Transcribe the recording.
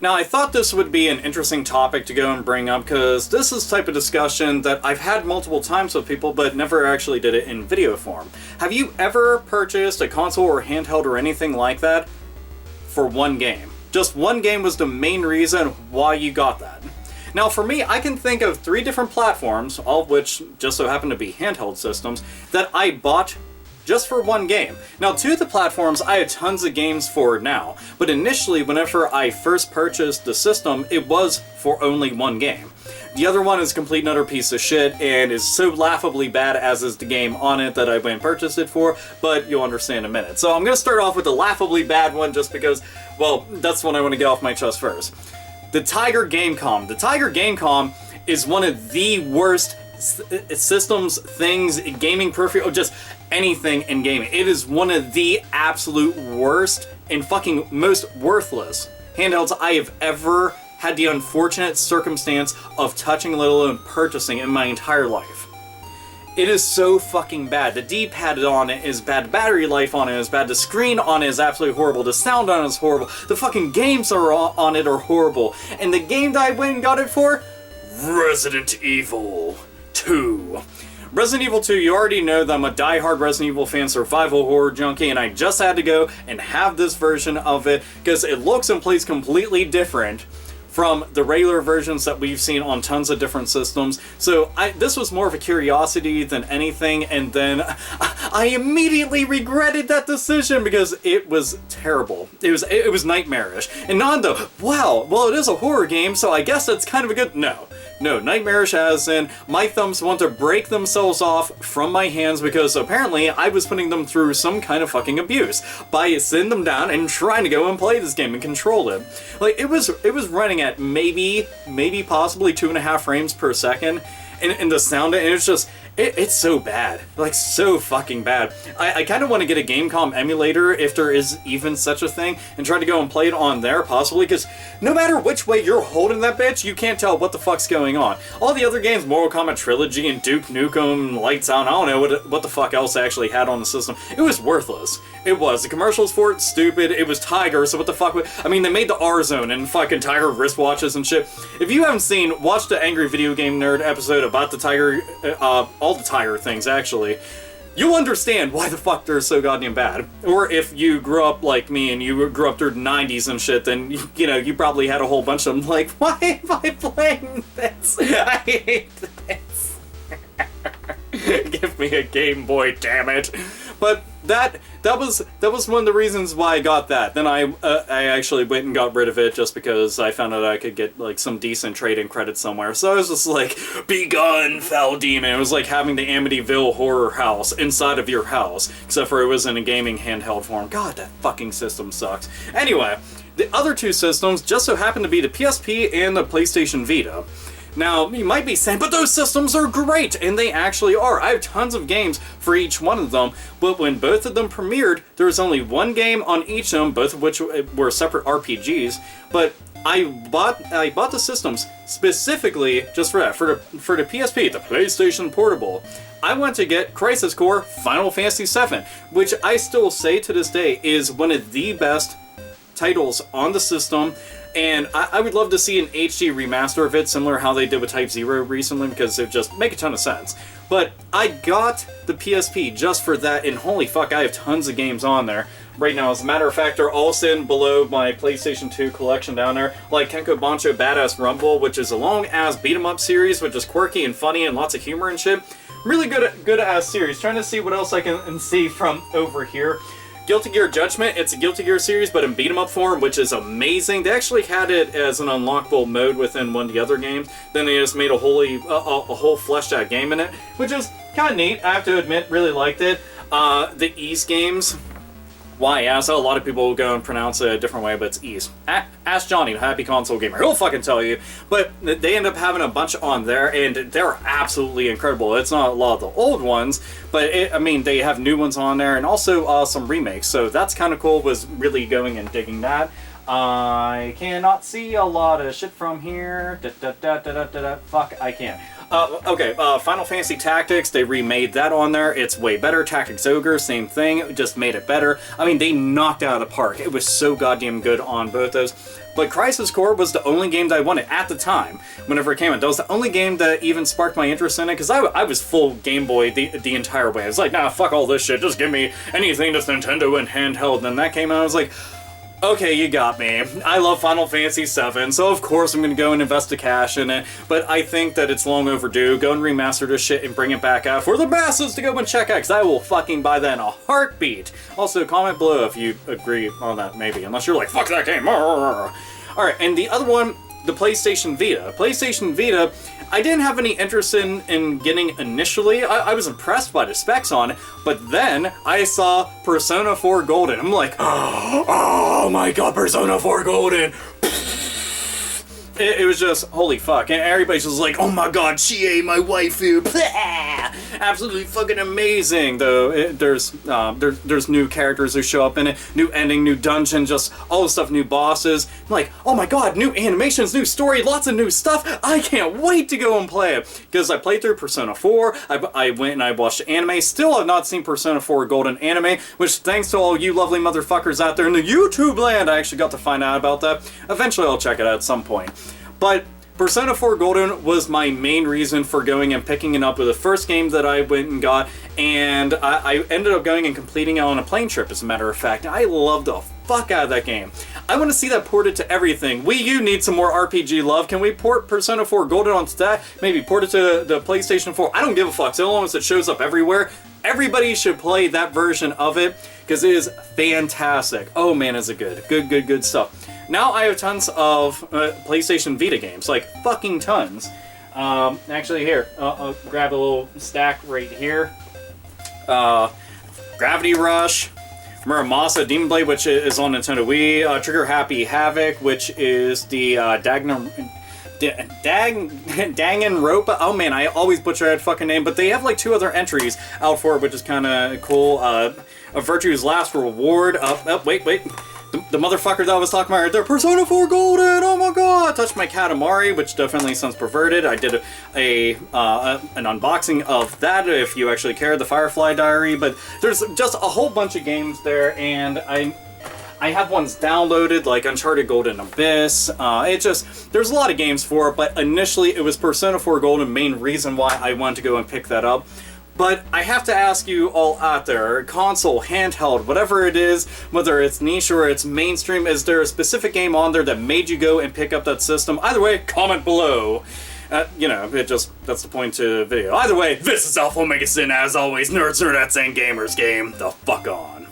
Now, I thought this would be an interesting topic to go and bring up, because this is the type of discussion that I've had multiple times with people, but never actually did it in video form. Have you ever purchased a console or handheld or anything like that for one game? Just one game was the main reason why you got that. Now, for me, I can think of 3 different platforms, all of which just so happen to be handheld systems, that I bought just for one game. Now, 2 of the platforms I have tons of games for now, but initially, whenever I first purchased the system, it was for only one game. The other one is a complete and utter piece of shit and is so laughably bad, as is the game on it, that I went and purchased it for, but you'll understand in a minute. So I'm going to start off with the laughably bad one just because, well, that's the one I want to get off my chest first. The Tiger Gamecom. The Tiger Gamecom is one of the worst systems, things, gaming peripheral, just anything in gaming. It is one of the absolute worst and fucking most worthless handhelds I have ever had the unfortunate circumstance of touching, let alone purchasing, in my entire life. It is so fucking bad. The D-pad on it is bad, the battery life on it is bad, the screen on it is absolutely horrible, the sound on it is horrible, the fucking games are on it are horrible, and the game that I went and got it for? Resident Evil 2. Resident Evil 2, you already know that I'm a die-hard Resident Evil fan, survival horror junkie, and I just had to go and have this version of it because it looks and plays completely different from the regular versions that we've seen on tons of different systems. So this was more of a curiosity than anything, and then I immediately regretted that decision because it was terrible. It was nightmarish. And Nando, wow, well, it is a horror game, so I guess that's kind of a good... No, nightmarish as in my thumbs want to break themselves off from my hands because apparently I was putting them through some kind of fucking abuse by sitting them down and trying to go and play this game and control it. Like, it was running at maybe possibly 2.5 frames per second, and the sound, and it's just... It's so bad. Like, so fucking bad. I kind of want to get a Gamecom emulator, if there is even such a thing, and try to go and play it on there, possibly, because no matter which way you're holding that bitch, you can't tell what the fuck's going on. All the other games, Mortal Kombat Trilogy and Duke Nukem, Lights Out, I don't know what the fuck else I actually had on the system. It was worthless. It was. The commercials for it, stupid. It was Tiger, so what the fuck? I mean, they made the R-Zone and fucking Tiger wristwatches and shit. If you haven't seen, watch the Angry Video Game Nerd episode about the Tiger, all the Tiger things, actually. You'll understand why the fuck they're so goddamn bad. Or if you grew up like me and you grew up through the 90s and shit, then, you know, you probably had a whole bunch of them like, why am I playing this? I hate this. Give me a Game Boy, damn it. But that was one of the reasons why I got that. Then I actually went and got rid of it just because I found out I could get like some decent trading credit somewhere. So I was just like, be gone, foul demon. It was like having the Amityville horror house inside of your house, except for it was in a gaming handheld form. God, that fucking system sucks. Anyway, the other 2 systems just so happen to be the PSP and the PlayStation Vita. Now, you might be saying, but those systems are great, and they actually are. I have tons of games for each one of them, but when both of them premiered, there was only one game on each of them, both of which were separate RPGs, but I bought the systems specifically just for that, for the PSP, the PlayStation Portable. I went to get Crisis Core Final Fantasy VII, which I still say to this day is one of the best titles on the system. And I would love to see an HD remaster of it, similar to how they did with Type 0 recently, because it would just make a ton of sense. But I got the PSP just for that, and holy fuck, I have tons of games on there right now. As a matter of fact, they're all sitting below my PlayStation 2 collection down there, like Kenko Bancho Badass Rumble, which is a long-ass beat-em-up series, which is quirky and funny and lots of humor and shit. Really good-ass series. Trying to see what else I can see from over here. Guilty Gear Judgment, it's a Guilty Gear series, but in beat-em-up form, which is amazing. They actually had it as an unlockable mode within one of the other games. Then they just made a whole fleshed-out game in it, which is kind of neat. I have to admit, really liked it. The East games, YS, a lot of people will go and pronounce it a different way, but it's East. Ask Johnny, the Happy Console Gamer, he'll fucking tell you. But they end up having a bunch on there, and they're absolutely incredible. It's not a lot of the old ones, but I mean, they have new ones on there, and also some remakes, so that's kind of cool, was really going and digging that. I cannot see a lot of shit from here. Fuck, I can't. Okay, Final Fantasy Tactics, they remade that on there. It's way better. Tactics Ogre, same thing, just made it better. I mean, they knocked it out of the park. It was so goddamn good on both those. But Crisis Core was the only game that I wanted at the time, whenever it came out. That was the only game that even sparked my interest in it, because I was full Game Boy the entire way. I was like, nah, fuck all this shit, just give me anything that's Nintendo and handheld. And then that came out, I was like, okay, you got me. I love Final Fantasy VII, so of course I'm gonna go and invest the cash in it, but I think that it's long overdue. Go and remaster this shit and bring it back out for the masses to go and check out, because I will fucking buy that in a heartbeat. Also, comment below if you agree on that, maybe, unless you're like, fuck that game. Alright, and the other one, the PlayStation Vita. PlayStation Vita, I didn't have any interest in getting initially. I was impressed by the specs on it, but then I saw Persona 4 Golden. I'm like, oh my god, Persona 4 Golden! It was just, holy fuck, and everybody's just like, oh my god, Chie, my waifu, absolutely fucking amazing, though. There's new characters who show up in it, new ending, new dungeon, just all the stuff, new bosses. I'm like, oh my god, new animations, new story, lots of new stuff. I can't wait to go and play it, because I played through Persona 4, I went and I watched anime, still have not seen Persona 4 Golden anime, which thanks to all you lovely motherfuckers out there in the YouTube land, I actually got to find out about that. Eventually I'll check it out at some point. But Persona 4 Golden was my main reason for going and picking it up with the first game that I went and got, and I ended up going and completing it on a plane trip, as a matter of fact. I loved the fuck out of that game. I want to see that ported to everything. Wii U needs some more RPG love. Can we port Persona 4 Golden onto that? Maybe port it to the PlayStation 4? I don't give a fuck, so long as it shows up everywhere. Everybody should play that version of it, because it is fantastic. Oh man, is it good. Good stuff. Now I have tons of PlayStation Vita games, like fucking tons. Actually here, I'll grab a little stack right here. Gravity Rush, Muramasa Demon Blade, which is on Nintendo Wii, Trigger Happy Havoc, which is the Danganronpa. Oh man, I always butcher that fucking name, but they have like 2 other entries out for it, which is kind of cool. A Virtue's Last Reward. Wait. The motherfucker that I was talking about right there, Persona 4 Golden, oh my god! Touched my Katamari, which definitely sounds perverted. I did an unboxing of that, if you actually care, the Firefly Diary, but there's just a whole bunch of games there, and I have ones downloaded, like Uncharted Golden Abyss. There's a lot of games for it, but initially it was Persona 4 Golden, main reason why I wanted to go and pick that up. But I have to ask you all out there, console, handheld, whatever it is, whether it's niche or it's mainstream, is there a specific game on there that made you go and pick up that system? Either way, comment below. You know, that's the point to the video. Either way, this is AlphaomegaSin, as always, nerds, nerdettes, and gamers game the fuck on.